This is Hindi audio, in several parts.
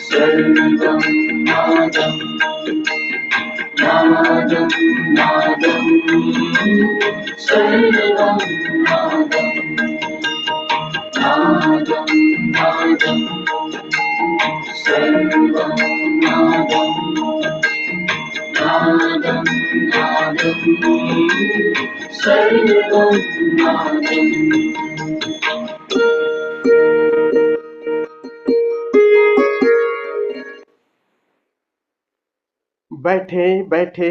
सर्वं नादं नादं नादं सर्वं नादं नादं नादं सर्वं नादं नादं नादं सर्वं नादं। बैठे बैठे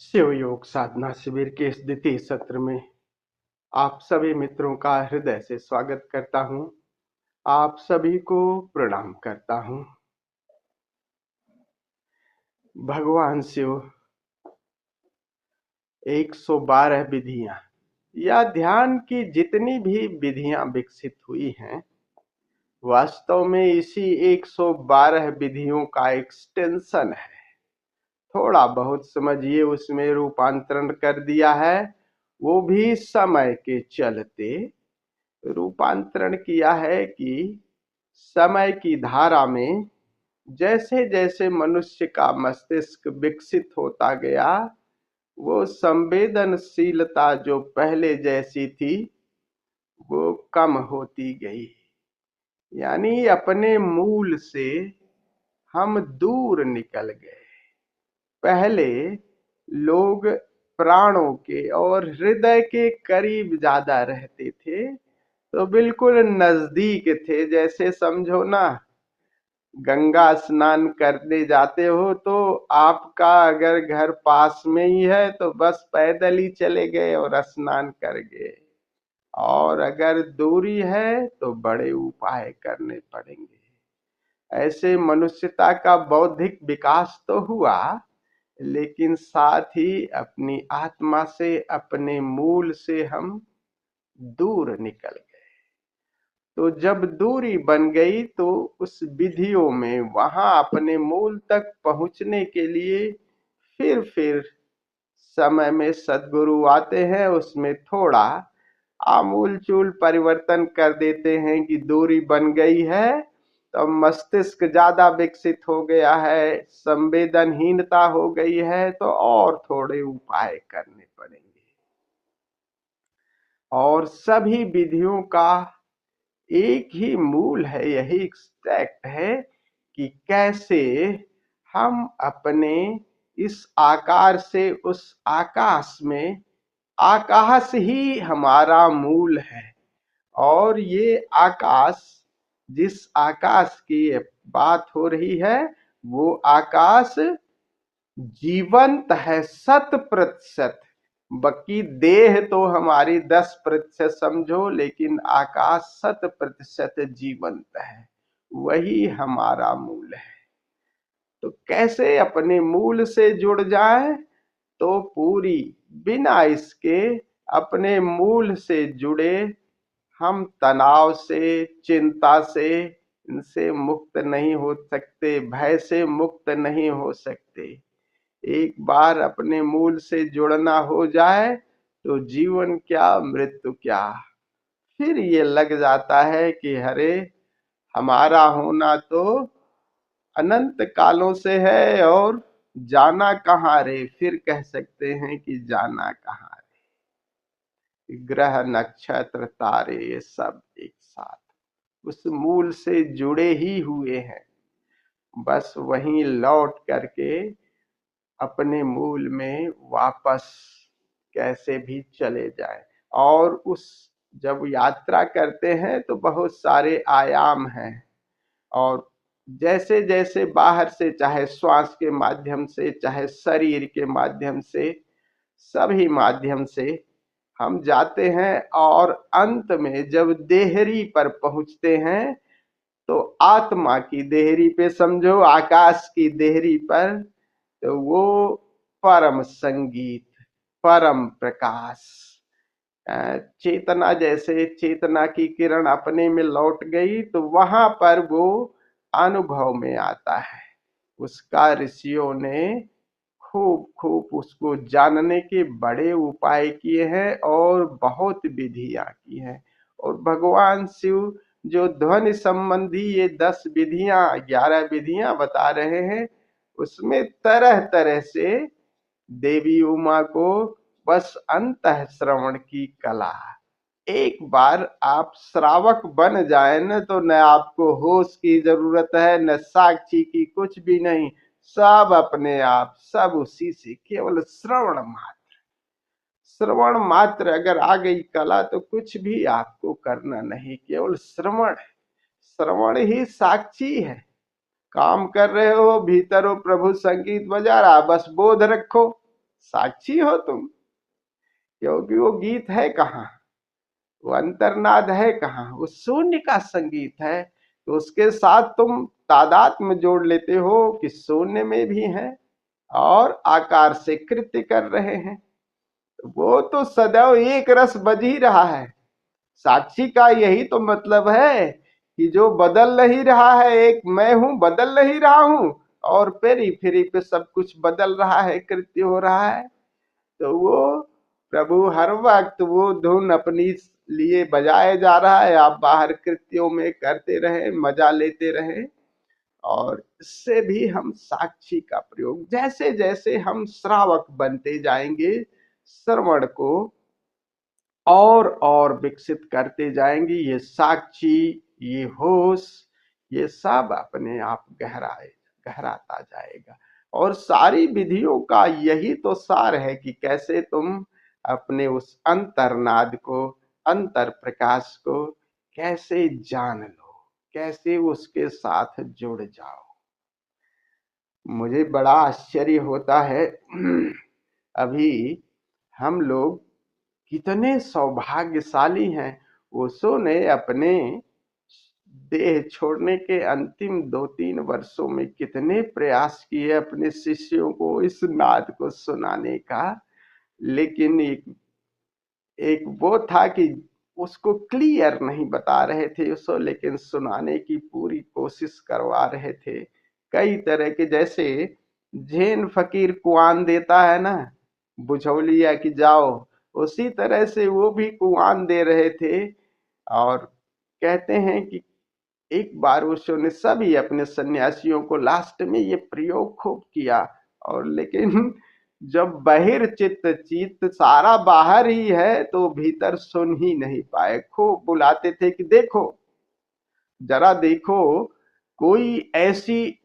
शिव योग साधना शिविर के इस द्वितीय सत्र में आप सभी मित्रों का हृदय से स्वागत करता हूं। आप सभी को प्रणाम करता हूं। भगवान शिव 112 विधियां या ध्यान की जितनी भी विधियां विकसित हुई हैं, वास्तव में इसी 112 विधियों का एक्सटेंशन है। थोड़ा बहुत समझिए उसमें रूपांतरण कर दिया है, वो भी समय के चलते रूपांतरण किया है कि समय की धारा में जैसे जैसे मनुष्य का मस्तिष्क विकसित होता गया, वो संवेदनशीलता जो पहले जैसी थी वो कम होती गई। यानी अपने मूल से हम दूर निकल गए। पहले लोग प्राणों के और हृदय के करीब ज्यादा रहते थे, तो बिल्कुल नजदीक थे। जैसे समझो ना, गंगा स्नान करने जाते हो तो आपका अगर घर पास में ही है तो बस पैदल ही चले गए और स्नान कर गए, और अगर दूरी है तो बड़े उपाय करने पड़ेंगे। ऐसे मनुष्यता का बौद्धिक विकास तो हुआ, लेकिन साथ ही अपनी आत्मा से, अपने मूल से हम दूर निकल गए। तो जब दूरी बन गई तो उस विधियों में वहां अपने मूल तक पहुंचने के लिए फिर समय में सद्गुरु आते हैं, उसमें थोड़ा आमूल चूल परिवर्तन कर देते हैं कि दूरी बन गई है तो मस्तिष्क ज्यादा विकसित हो गया है, संवेदनहीनता हो गई है, तो और थोड़े उपाय करने पड़ेंगे। और सभी विधियों का एक ही मूल है, यही एक्सट्रैक्ट है कि कैसे हम अपने इस आकार से उस आकाश में, आकाश ही हमारा मूल है। और ये आकाश, जिस आकाश की बात हो रही है, वो आकाश जीवंत है 100%। बाकी देह तो हमारी 10% समझो, लेकिन आकाश 100% जीवंत है। वही हमारा मूल है। तो कैसे अपने मूल से जुड़ जाए? तो पूरी बिना इसके अपने मूल से जुड़े हम तनाव से, चिंता से, इनसे मुक्त नहीं हो सकते, भय से मुक्त नहीं हो सकते। एक बार अपने मूल से जुड़ना हो जाए तो जीवन क्या, मृत्यु क्या। फिर ये लग जाता है कि अरे हमारा होना तो अनंत कालों से है और जाना कहाँ रे। फिर कह सकते हैं कि जाना कहाँ रे। ग्रह, नक्षत्र, तारे, ये सब एक साथ उस मूल से जुड़े ही हुए हैं। बस वहीं लौट करके अपने मूल में वापस कैसे भी चले जाएं। और उस जब यात्रा करते हैं तो बहुत सारे आयाम हैं, और जैसे जैसे बाहर से, चाहे श्वास के माध्यम से, चाहे शरीर के माध्यम से, सभी माध्यम से हम जाते हैं, और अंत में जब देहरी पर पहुंचते हैं तो आत्मा की देहरी पे, समझो आकाश की देहरी पर तो वो परम संगीत, परम प्रकाश, चेतना, जैसे चेतना की किरण अपने में लौट गई तो वहां पर वो अनुभव में आता है। उसका ऋषियों ने खूब खूब उसको जानने के बड़े उपाय किए हैं और बहुत विधियां की हैं। और भगवान शिव जो ध्वनि संबंधी ये 10 विधियां, 11 विधियां बता रहे हैं, उसमें तरह तरह से देवी उमा को बस अंतः श्रवण की कला। एक बार आप श्रावक बन जाए न तो न आपको होश की जरूरत है, न साक्षी की, कुछ भी नहीं। सब अपने आप, सब उसी से, केवल श्रवण मात्र। श्रवण मात्र अगर आ गई कला तो कुछ भी आपको करना नहीं, केवल श्रवण है। श्रवण ही साक्षी है। काम कर रहे हो, भीतर हो प्रभु संगीत बजा रहा, बस बोध रखो, साक्षी हो तुम। क्योंकि वो गीत है कहाँ, वो अंतर्नाद है कहाँ, वो शून्य का संगीत है। तो उसके साथ तुम तादात्म्य जोड़ लेते हो कि शून्य में भी है और आकार से कृत्य कर रहे हैं। वो तो सदैव एक रस बज ही रहा है। साक्षी का यही तो मतलब है कि जो बदल नहीं रहा है, एक मैं हूं, बदल नहीं रहा हूं, और पेरी फेरी पे सब कुछ बदल रहा है, कृत्य हो रहा है। तो वो प्रभु हर वक्त वो धुन अपनी लिए बजाए जा रहा है, आप बाहर कृत्यों में करते रहे, मजा लेते रहे। और इससे भी हम साक्षी का प्रयोग, जैसे जैसे हम श्रावक बनते जाएंगे, श्रवण को और विकसित करते जाएंगे, ये साक्षी, ये होश, ये सब अपने आप गहराता जाएगा। और सारी विधियों का यही तो सार है कि कैसे तुम अपने उस अंतर्नाद को, अंतर प्रकाश को कैसे जान लो, कैसे उसके साथ जुड़ जाओ। मुझे बड़ा आश्चर्य होता है, अभी हम लोग कितने सौभाग्यशाली हैं। ओशो ने अपने देह छोड़ने के अंतिम 2-3 वर्षों में कितने प्रयास किए अपने शिष्यों को इस नाद को सुनाने का। लेकिन एक वो था कि उसको क्लियर नहीं बता रहे थे उसको, लेकिन सुनाने की पूरी कोशिश करवा रहे थे। कई तरह के, जैसे जैन फकीर कुआन देता है ना, बुझौलिया कि जाओ, उसी तरह से वो भी कुआन दे रहे थे। और कहते हैं कि एक बार उन्होंने सभी अपने सन्यासियों को लास्ट में ये प्रयोग खूब किया, और लेकिन जब बहिर चित्त चित्त सारा बाहर ही है तो भीतर सुन ही नहीं पाए। खूब बुलाते थे कि देखो, जरा देखो, कोई ऐसी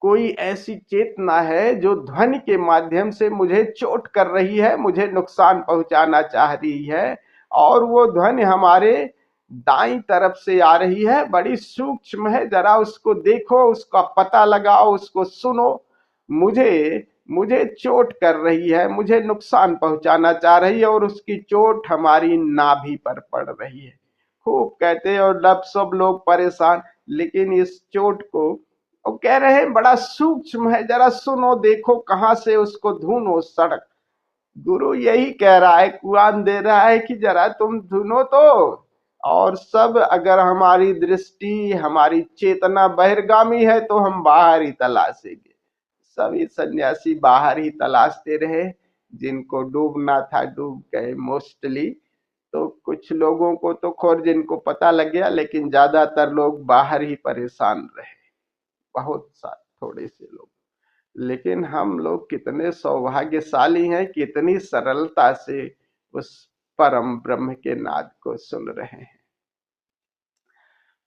कोई ऐसी चेतना है जो ध्वनि के माध्यम से मुझे चोट कर रही है, मुझे नुकसान पहुंचाना चाह रही है, और वो ध्वनि हमारे दाईं तरफ से आ रही है, बड़ी सूक्ष्म है, जरा उसको देखो, उसका पता लगाओ, उसको सुनो। मुझे मुझे चोट कर रही है, मुझे नुकसान पहुंचाना चाह रही है, और उसकी चोट हमारी नाभि पर पड़ रही है। खूब कहते हैं और सब लोग परेशान। लेकिन इस चोट को और कह रहे हैं बड़ा सूक्ष्म है, जरा सुनो, देखो कहां से उसको ढूंढो सड़क। गुरु यही कह रहा है, कुरान दे रहा है कि जरा तुम ढूंढो तो। और सब, अगर हमारी दृष्टि, हमारी चेतना बहिर्गामी है तो हम बाहर ही तलाशेंगे। सभी सन्यासी बाहर ही तलाशते रहे, जिनको डूबना था डूब गए मोस्टली। तो कुछ लोगों को तो खोर जिनको पता लग गया, लेकिन ज्यादातर लोग बाहर ही परेशान रहे, बहुत सा थोड़े से लोग। लेकिन हम लोग कितने सौभाग्यशाली हैं, कितनी सरलता से उस परम ब्रह्म के नाद को सुन रहे हैं।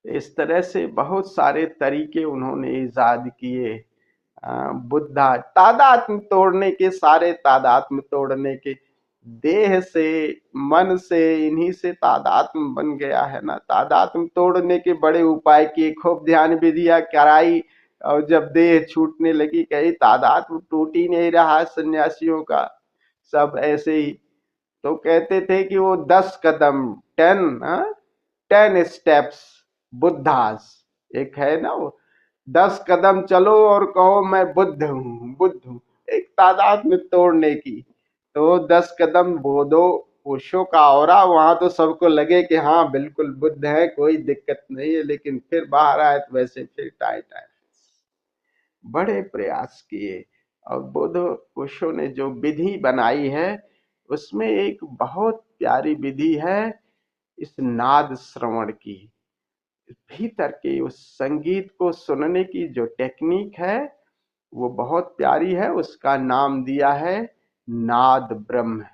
इस तरह से बहुत सारे तरीके उन्होंने इजाद किए। बुद्धा तादात्म्य तोड़ने के, सारे तादात्म्य तोड़ने के, देह से, मन से, इन्हीं से तादात्म्य बन गया है ना। तादात्म्य तोड़ने के बड़े उपाय किए, खूब ध्यान विधिया कराई, और जब देह छूटने लगी, कहीं तादात्म्य टूट ही नहीं रहा सन्यासियों का, सब ऐसे ही। तो कहते थे कि वो 10 कदम, 10 स्टेप्स बुद्धास, एक है ना वो, 10 कदम चलो और कहो मैं बुद्ध हूँ, बुद्ध हूँ, एक तादाद में तोड़ने की। तो 10 कदम बोधो ओशो का ऑरा, वहां तो सबको लगे कि हाँ बिल्कुल बुद्ध है, कोई दिक्कत नहीं है, लेकिन फिर बाहर आए तो वैसे फिर टाइट आए। बड़े प्रयास किए और बुद्ध ओशो ने जो विधि बनाई है उसमें एक बहुत प्यारी विधि है इस नाद श्रवण की। भीतर के उस संगीत को सुनने की जो टेक्निक है वो बहुत प्यारी है। उसका नाम दिया है नाद ब्रह्म।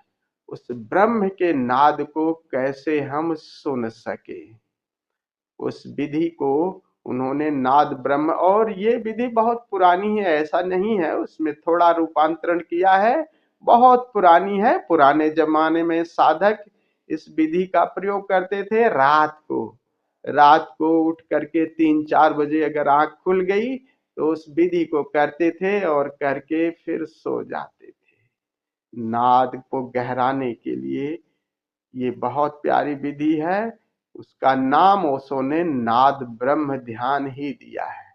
उस ब्रह्म के नाद को कैसे हम सुन सके, उस विधि को उन्होंने नाद ब्रह्म, और ये विधि बहुत पुरानी है, ऐसा नहीं है, उसमें थोड़ा रूपांतरण किया है, बहुत पुरानी है। पुराने जमाने में साधक इस विधि का प्रयोग करते थे। रात को उठ करके 3-4 बजे अगर आंख खुल गई तो उस विधि को करते थे और करके फिर सो जाते थे। नाद को गहराने के लिए ये बहुत प्यारी विधि है। उसका नाम ओशो ने नाद ब्रह्म ध्यान ही दिया है।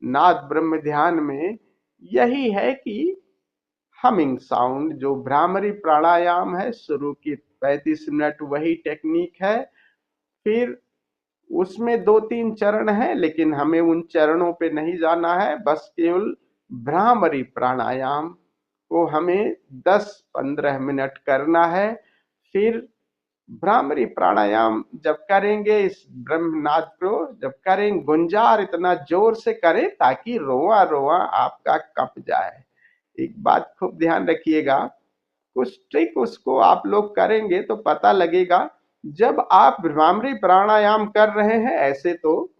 नाद ब्रह्म ध्यान में यही है कि हमिंग साउंड, जो भ्रामरी प्राणायाम है, शुरू की 35 मिनट वही टेक्निक है। फिर उसमें 2-3 चरण है, लेकिन हमें उन चरणों पे नहीं जाना है, बस केवल भ्रामरी प्राणायाम को हमें 10-15 मिनट करना है। फिर भ्रामरी प्राणायाम जब करेंगे, इस ब्रह्मनाद को जब करेंगे, गुंजार इतना जोर से करें ताकि रोआ रोआ आपका कप जाए। एक बात खूब ध्यान रखिएगा, कुछ ट्रिक उसको आप लोग करेंगे तो पता लगेगा। जब आप भ्रामरी प्राणायाम कर रहे हैं ऐसे, तो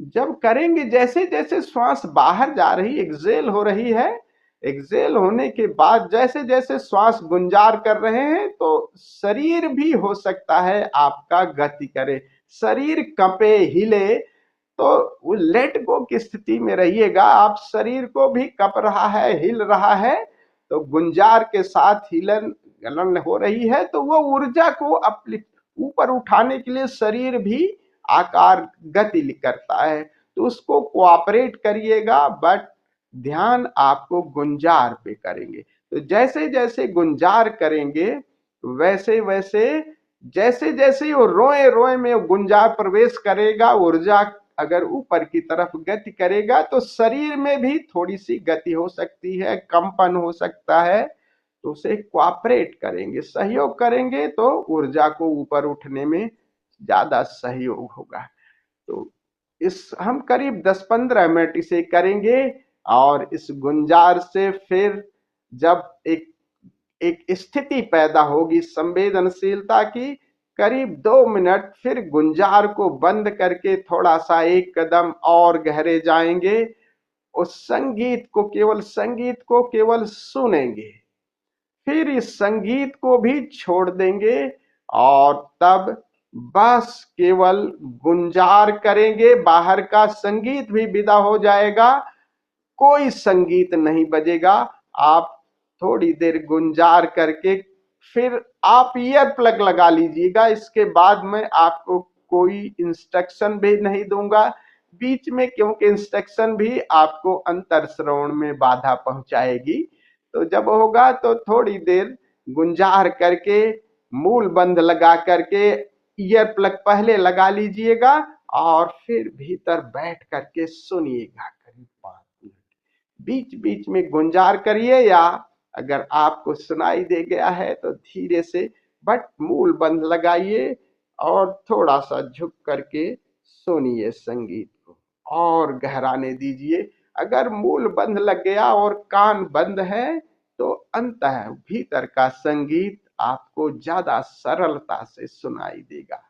जब करेंगे जैसे जैसे श्वास बाहर जा रही, एक्सेल हो रही है, एक्सेल होने के बाद जैसे जैसे श्वास गुंजार कर रहे हैं तो शरीर भी हो सकता है आपका गति करे, शरीर कंपे, हिले, तो वो लेट गो की स्थिति में रहिएगा। आप शरीर को भी कप रहा है, हिल रहा है, तो गुंजार के साथ हिलन गलन हो रही है, तो वो ऊर्जा को अपलिफ्ट ऊपर उठाने के लिए शरीर भी आकार गति करता है, तो उसको कोऑपरेट करिएगा। बट ध्यान आपको गुंजार पे करेंगे, तो जैसे जैसे गुंजार करेंगे वैसे वैसे, जैसे जैसे वो रोए रोए में गुंजार प्रवेश करेगा, ऊर्जा अगर ऊपर की तरफ गति करेगा तो शरीर में भी थोड़ी सी गति हो सकती है, कंपन हो सकता है, तो उसे कोऑपरेट करेंगे, सहयोग करेंगे तो ऊर्जा को ऊपर उठने में ज्यादा सहयोग होगा। तो इस हम करीब 10-15 मिनट इसे करेंगे और इस गुंजार से फिर जब एक एक स्थिति पैदा होगी संवेदनशीलता की, करीब 2 मिनट फिर गुंजार को बंद करके थोड़ा सा एक कदम और गहरे जाएंगे, उस संगीत को केवल सुनेंगे, फिर इस संगीत को भी छोड़ देंगे और तब बस केवल गुंजार करेंगे, बाहर का संगीत भी विदा हो जाएगा, कोई संगीत नहीं बजेगा। आप थोड़ी देर गुंजार करके फिर आप ईयर प्लग लगा लीजिएगा। इसके बाद में आपको कोई इंस्ट्रक्शन भी नहीं दूंगा बीच में, क्योंकि इंस्ट्रक्शन भी आपको अंतर श्रवण में बाधा पहुंचाएगी। तो जब होगा तो थोड़ी देर गुंजार करके मूल बंद लगा करके ईयर प्लग पहले लगा लीजिएगा और फिर भीतर बैठ करके सुनिएगा करीब 5 मिनट। बीच बीच में गुंजार करिए, या अगर आपको सुनाई दे गया है तो धीरे से बट मूल बंद लगाइए और थोड़ा सा झुक करके सुनिए संगीत को और गहराने दीजिए। अगर मूल बंद लग गया और कान बंद है तो अंततः भीतर का संगीत आपको ज्यादा सरलता से सुनाई देगा।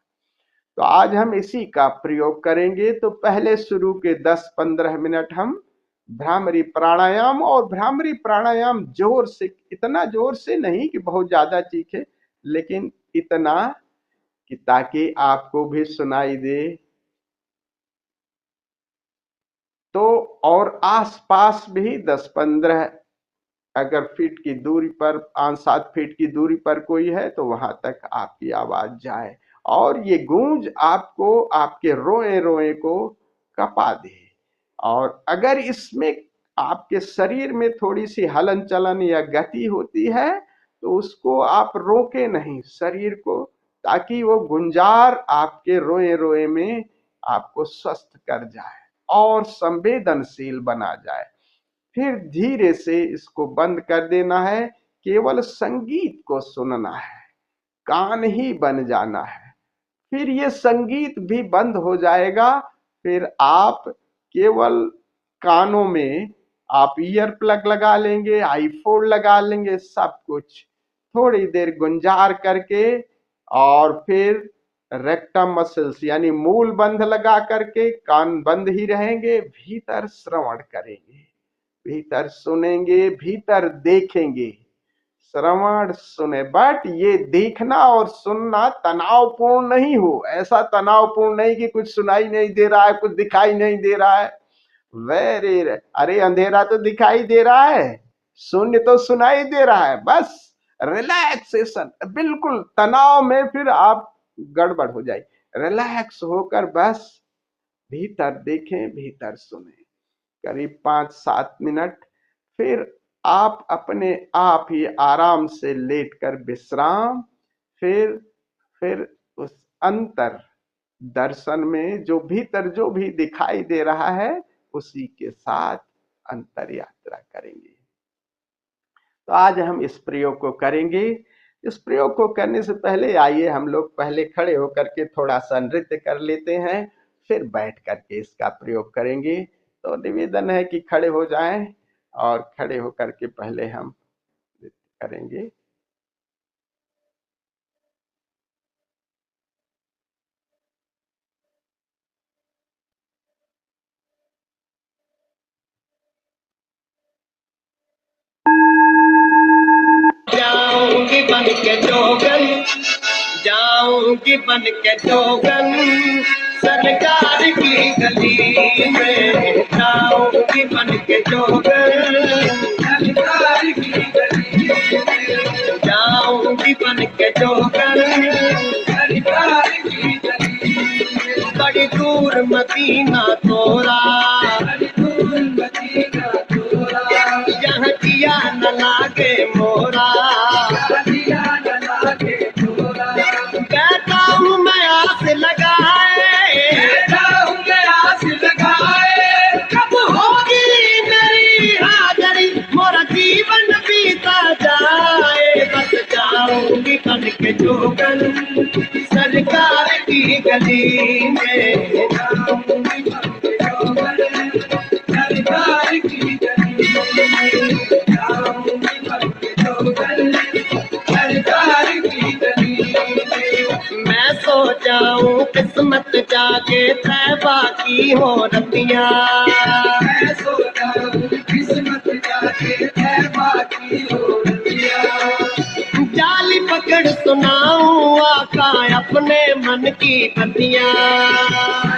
तो आज हम इसी का प्रयोग करेंगे। तो पहले शुरू के 10-15 मिनट हम भ्रामरी प्राणायाम, और भ्रामरी प्राणायाम जोर से, इतना जोर से नहीं कि बहुत ज्यादा चीखे, लेकिन इतना कि ताकि आपको भी सुनाई दे। तो और आसपास भी 10-15 अगर फीट की दूरी पर, 5-7 फीट की दूरी पर कोई है तो वहां तक आपकी आवाज जाए और ये गूंज आपको आपके रोए रोए को कपा दे। और अगर इसमें आपके शरीर में थोड़ी सी हलन चलन या गति होती है तो उसको आप रोके नहीं शरीर को, ताकि वो गुंजार आपके रोए रोए में आपको स्वस्थ कर जाए और संवेदनशील बना जाए। फिर धीरे से इसको बंद कर देना है, केवल संगीत को सुनना है, कान ही बन जाना है। फिर ये संगीत भी बंद हो जाएगा। फिर आप केवल कानों में आप ईयर प्लग लगा लेंगे, आईफोन लगा लेंगे, सब कुछ थोड़ी देर गुंजार करके, और फिर रेक्टम मसल्स यानी मूल बंध लगा करके कान बंद ही रहेंगे, भीतर श्रवण करेंगे, भीतर सुनेंगे, भीतर देखेंगे। श्रवण सुने, बट ये देखना और सुनना तनावपूर्ण नहीं हो। ऐसा तनावपूर्ण नहीं कि कुछ सुनाई नहीं दे रहा है, कुछ दिखाई नहीं दे रहा है। वेरी, अरे अंधेरा तो दिखाई दे रहा है, शून्य तो सुनाई दे रहा है, बस रिलैक्सेशन। बिल्कुल तनाव में फिर आप गड़बड़ हो जाए। रिलैक्स होकर बस भीतर देखें, भीतर सुने, करीब 5-7 मिनट। फिर आप अपने आप ही आराम से लेटकर विश्राम। फिर उस अंतर दर्शन में जो भीतर जो भी दिखाई दे रहा है उसी के साथ अंतर यात्रा करेंगे। तो आज हम इस प्रयोग को करेंगे। इस प्रयोग को करने से पहले आइए हम लोग पहले खड़े होकर के थोड़ा सा नृत्य कर लेते हैं, फिर बैठ करके इसका प्रयोग करेंगे। तो निवेदन है कि खड़े हो जाएं और खड़े होकर के पहले हम नृत्य करेंगे। जाऊंगी बन के जोगन, जाऊंगी बन के जोगन, सरकार की गली में जाऊंगी बन के जोगन, सरकार की गली में जाऊंगी बन के जोगन, सरकार की गली में। बड़ी दूर मदीना तोरा, बड़ी दूर मदीना तोरा, जहाँ जिया न लागे मोरा, जिया न लागे मोरा। कहता हूँ मैं आस लगाए, कहता हूँ मैं आस लगाए, कब होगी मेरी हाजरी, मोरा जीवन बीता जाए। बस जाऊंगी बन के जोगन, सरकार की गली में जाऊंगी बन के जोगन, सरकार की गली में जाऊंगी बन के जोगन, सरकार की गली में। मैं सो जाऊं किस्मत जागे तैबा की हो रतियां, मैं सो जाऊं किस्मत जागे तैबा की हो रतियां। जाली पकड़ सुनाऊं आका अपने मन की बतियां,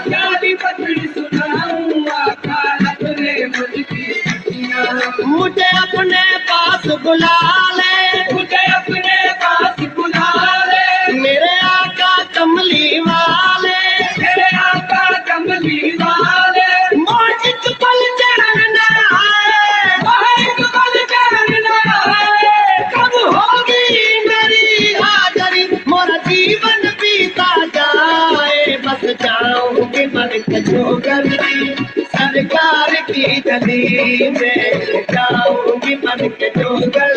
जाली पकड़ सुनाऊं आका अपने मन की बतियां। मुझे अपने पास बुला ले, मुझे अपने पास बुला ले, मेरे आका कमली वाले, मेरे आका कमली वाले। मोहित पल चैन न आए, मोहित पल चैन न आए, कब होगी मेरी हाजरी, मोरा जीवन बीता जाए। बस जाऊंगी बन के जोगन, सरकार की गली में जाऊंगी बन के जोगन,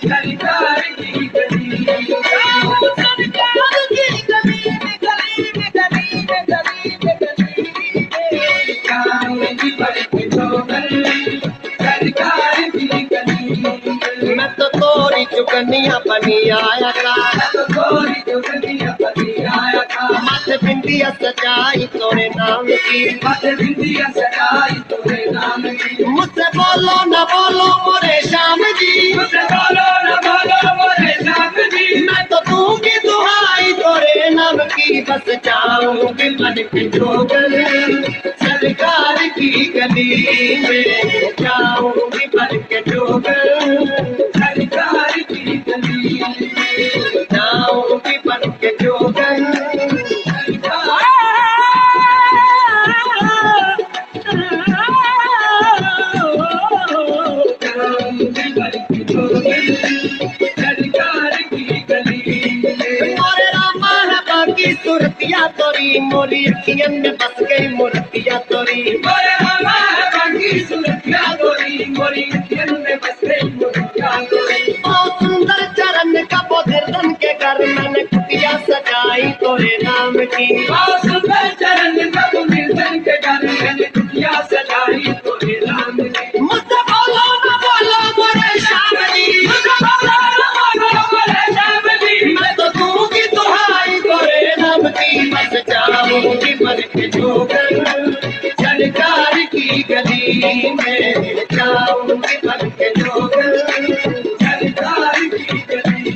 सरकार की गली में जाऊं, सरकार की गली में, गली में, गली में, गली में, गली में जाऊंगी बन के जोगन, सरकार की गली में। मैं तो तोरी चुकनिया बनी आया था, मैं तो तोरी चुकनिया बनी आया था। माथे बिंदिया सजाई तोरे नाम की, माथे बिंदिया सजाई तोरे नाम की। मुझसे बोलो न बोलो मोरे श्याम जी, मुझसे बोलो न बोलो मोरे श्याम जी। मैं तो दूंगी दुहाई तोरे नाम की, बस जाऊंगी बन के जोगन, सरकार की गली में जाऊंगी बन के जोगन, सरकार की गली में जाऊंगी बन के जोगन, सरकार सूरतिया तोरी मोरी अखियन में बस गई मूर्तिया तोरी। मोरे बाबा बाकी सूरतिया तोरी मोरी अखियन में बस गई मूर्तिया तोरी। बहुत सुंदर चरण का बोधरदन के घर मैंने कुटिया सजाई तोरे नाम की। बहुत सुंदर चरण का बोधरदन के घर मैंने कुटिया सजाई तोरे नाम की। मुझसे बोलो न बोलो मोरे श्याम जी, मुझसे बोलो न बोलो मोरे श्याम जी। मैं तो दूंगी दुहाई तोरे नाम की। बस जाऊंगी बन के जोगन सरकार की गली में, जाऊंगी बन के जोगन सरकार की गली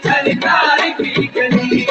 सरकार की गली।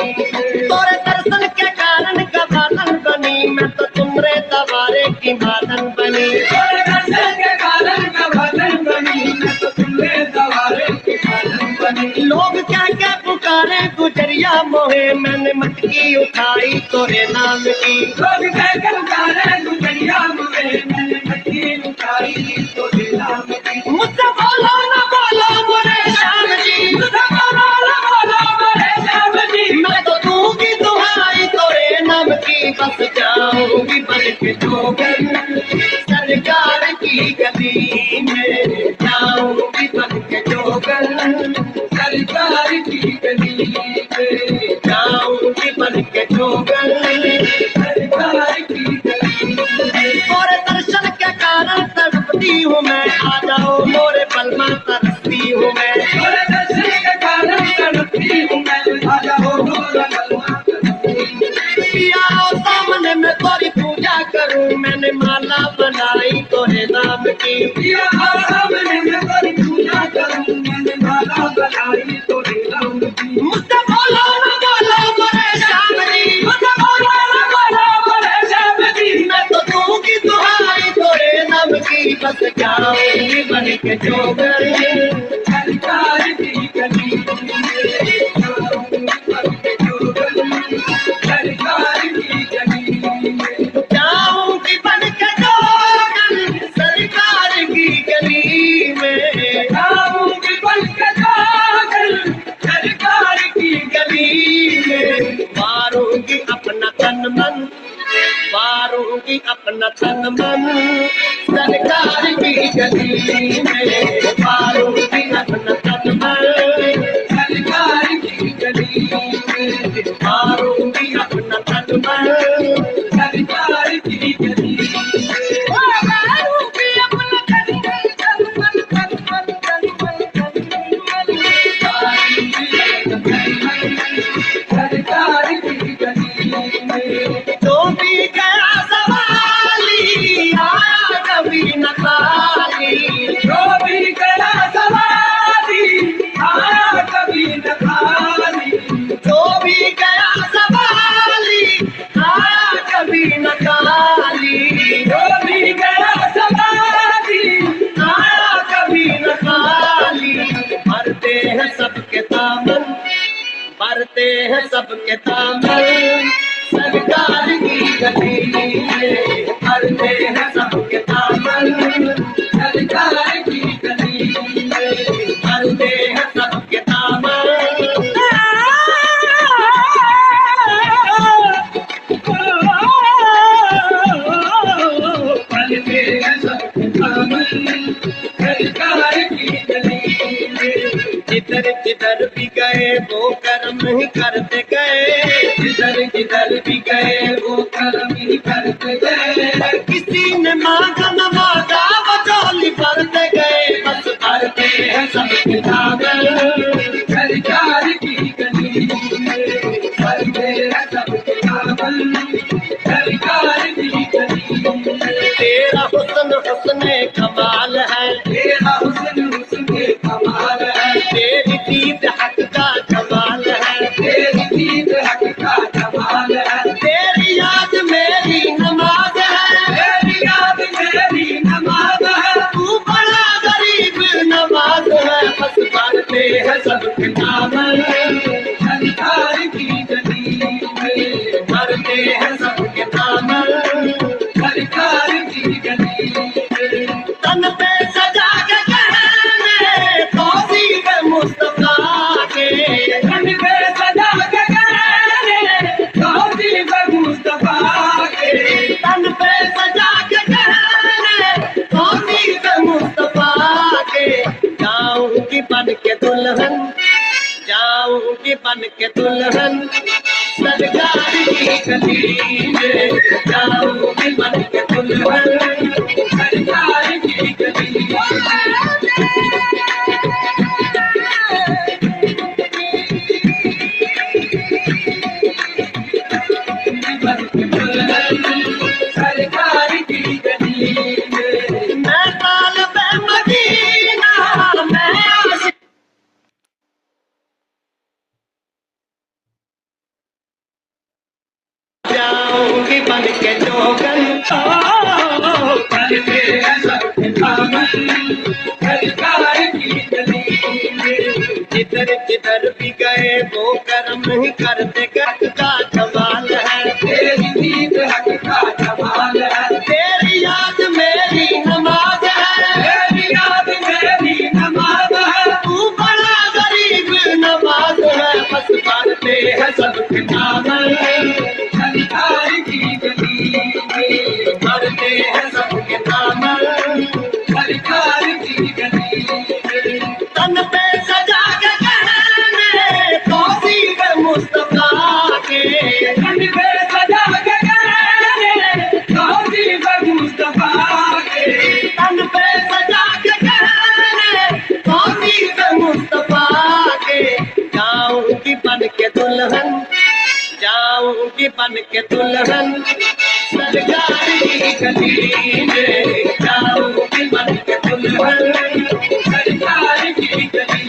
तोरे दर्शन के कारण गवादन बनी, मैं तो तुमरे दवारे की मादन बनी। तोरे दर्शन के कारण गवादन बनी, मैं तो तुम्हारे दवारे की मादन बनी। लोग क्या क्या पुकारे गुजरिया मोहे, मैंने मटकी उठाई तोरे नाम की। लोग कहकर गाने गुजरिया मुझे मैंने मटकी उठाई तोरे नाम की। मुझसे बोलो न बोलो मोरे श्याम जी, मुझसे बोलो न बोलो मोरे श्याम जी। मैं तो दूंगी दुहाई तोरे नाम की। बस जाऊंगी बन के जोगन सरकार की गली में, जाऊंगी बन के जोगन सरकार की गली में, जाऊंगी बन के जोगन सरकार की गली में। तोरे दर्शन के कारण तड़पती हूँ मैं, आ जाओ मोरे बलमा तरसती हूँ मैं। तोरे दर्शन के कारण तड़पती हूँ मैं, आ जाओ मोरा गलवा पिया आओ सामने में तोरी पूजा करूं, मैंने माला बनाई तोरे नाम की। पिया आओ सामने मैं तेरी पूजा करूं, मैंने माला बनाई तोरे नाम की। मुझसे बोलो न बोलो मोरे श्याम जी, मुझसे बोलो न बोलो मोरे श्याम जी। मैं तो दूंगी दुहाई तोरे नाम की। बस जाऊंगी बन के जोगन सरकार की गली में, जाऊं के जोगन सरकार की गली में। जाऊंगी बन के जोगन सरकार की गली में, जाऊंगी बन के जोगन सरकार की गली में। मारूंगी अपना तन मन, मारूंगी अपना तन मन सरकार की गली में, मारूंगी अपना तन मन सरकार की गली में, मारूंगी अपना तन मन सरकार की गली में। मारूंगी अपना तन मन, तन मन, तन मन, तन मन, तन सरकार की गली में। तो भी गया सवाली आया कभी न खाली। जो भी गया सवारी आया कभी न खाली। जो भी गया सवाली आया कभी न खाली। जो भी गया सवारी आया कभी न खाली। भरते हैं सबके दामन, भरते हैं सबके दामन सरकार की गली में, भरते हैं सबके दामन सरकार की गली में। भरते हैं सबके दामन। पलते हैं सबके दामन सरकार की गली में। जिधर जिधर भी गए वो कर्म ही करते गए, जिधर जिधर भी गए वो कर्म ही करते गए। किसी ने मांगा न मांगा वो झोली भरते गए। बस भरते हैं सबके दामन सरकार की गली में, भरते हैं सबके दामन सरकार की गली में। तेरा हुस्न हुस्ने कमाल है, तेरा हुस्न हुस्ने कमाल है। तेरी दीद हक का कमाल है, तेरी दीद हक का कमाल है। तेरी याद मेरी नमाज है, तेरी याद मेरी नमाज है। तू बड़ा गरीब नवाज है। बस भरते हैं सबके दामन सरकार की गली में, भरते हैं सबके दामन सरकार की के दुल्हन, जाऊंगी बन के दुल्हन सरकार की गली में, जाऊंगी बन के दुल्हन सरकार की गली सरकार की गली मैं तालब मदीना, मैं आशिक जाऊंगी बन के जोगन, करते हैं सबके दामन सरकार की गली जिधर जिधर भी गए वो कर्म ही करते, गत का कमाल है तेरी नींद हक का कमाल है तेरी याद मेरी नमाज है, तेरी याद मेरी नमाज है तू बड़ा गरीब नवाज है, बस भरते हैं सबके दामन, सरकार की गली भरते हैं सबके दामन, सरकार की गली तन पे सजा के गहने तौसीफ मुस्तफा के, मन पे सजा के गहने तौसीफ मुस्तफा के तन पे सजा के गहने तौसीफ मुस्तफा के, जाऊंगी बन के दुल्हन, जाऊंगी बन के दुल्हन सरकार की गली में, जाऊंगी बन के दुल्हन सरकार की गली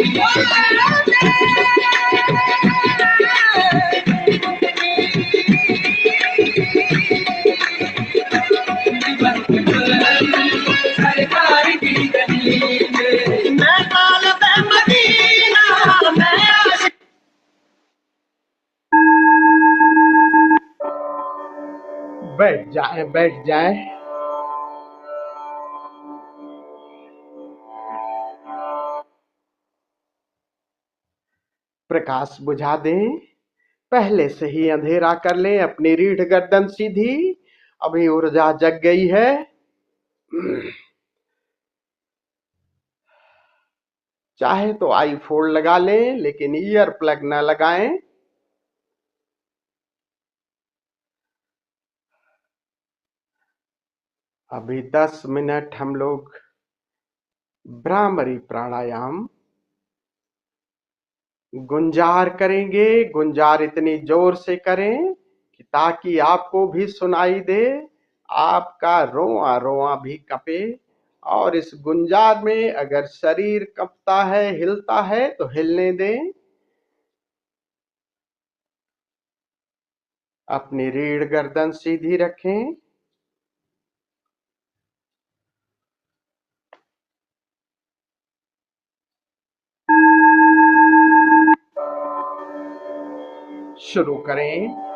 सरकार की गली मैं तालब मदीना, मैं आशिक बैठ जाए। प्रकाश बुझा दें, पहले से ही अंधेरा कर लें, अपनी रीढ़ गर्दन सीधी, अभी ऊर्जा जग गई है। चाहे तो आई फोल्ड लगा लें, लेकिन ईयर प्लग न लगाएं। अभी 10 मिनट हम लोग भ्रामरी प्राणायाम गुंजार करेंगे। गुंजार इतनी जोर से करें कि ताकि आपको भी सुनाई दे, आपका रोआ रोआ भी कपे। और इस गुंजार में अगर शरीर कंपता है, हिलता है तो हिलने दें। अपनी रीढ़ गर्दन सीधी रखें। शुरू करें।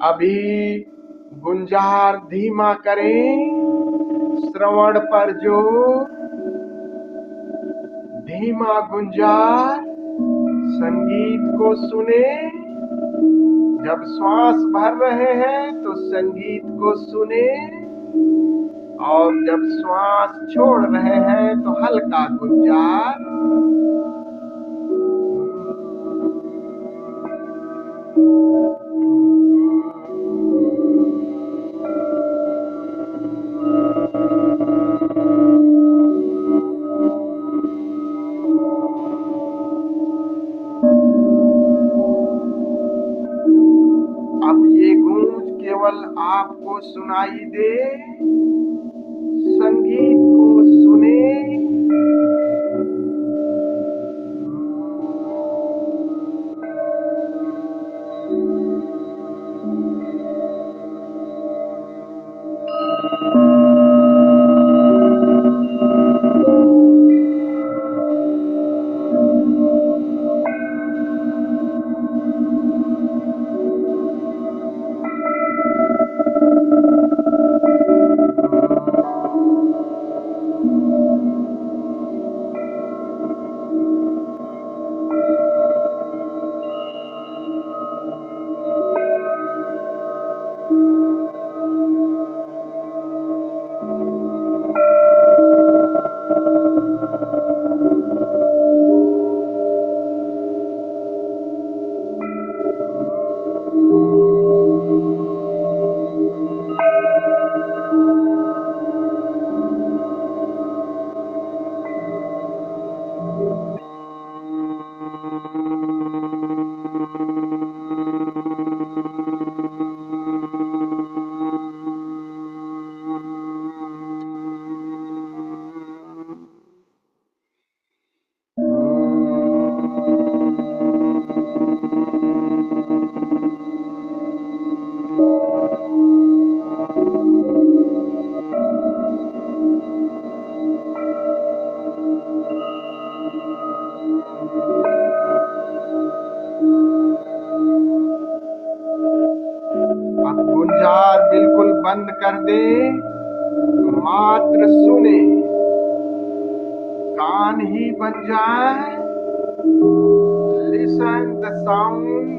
अभी गुंजार धीमा करें, श्रवण पर जोर, धीमा गुंजार, संगीत को सुने। जब श्वास भर रहे हैं तो संगीत को सुने, और जब श्वास छोड़ रहे हैं तो हल्का गुंजार। अब ये गूंज केवल आपको सुनाई दे, संगीत को सुने। अब गुंजार बिल्कुल बंद कर दे, मात्र सुने, कान ही बन जाए। Listen the sound.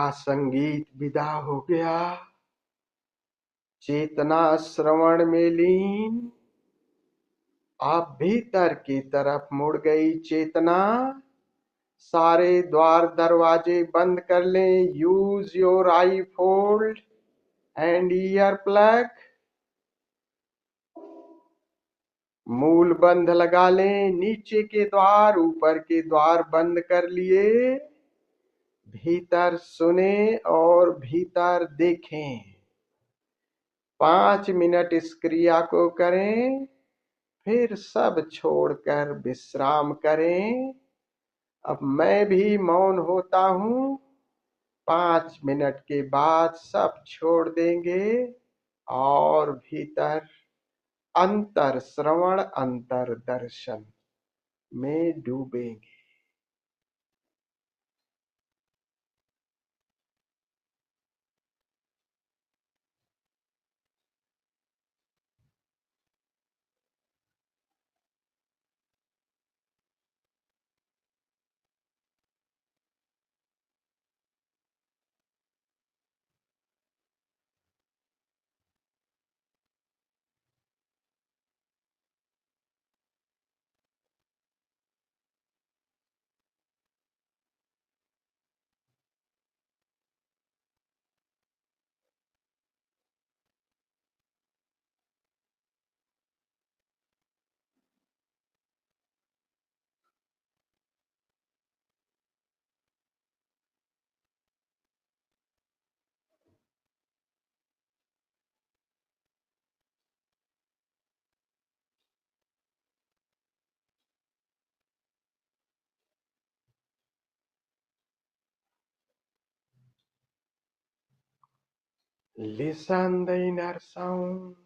का संगीत विदा हो गया। चेतना श्रवण में लीन, अब भीतर की तरफ मुड़ गई चेतना। सारे द्वार दरवाजे बंद कर लें। Use your I fold and ear plug. मूल बंध लगा लें। नीचे के द्वार ऊपर के द्वार बंद कर लिए। भीतर सुने और भीतर देखें। 5 मिनट इस क्रिया को करें, फिर सब छोड़कर विश्राम करें। अब मैं भी मौन होता हूं। 5 मिनट के बाद सब छोड़ देंगे और भीतर अंतर श्रवण अंतर दर्शन में डूबेंगे। Listen the inner sound.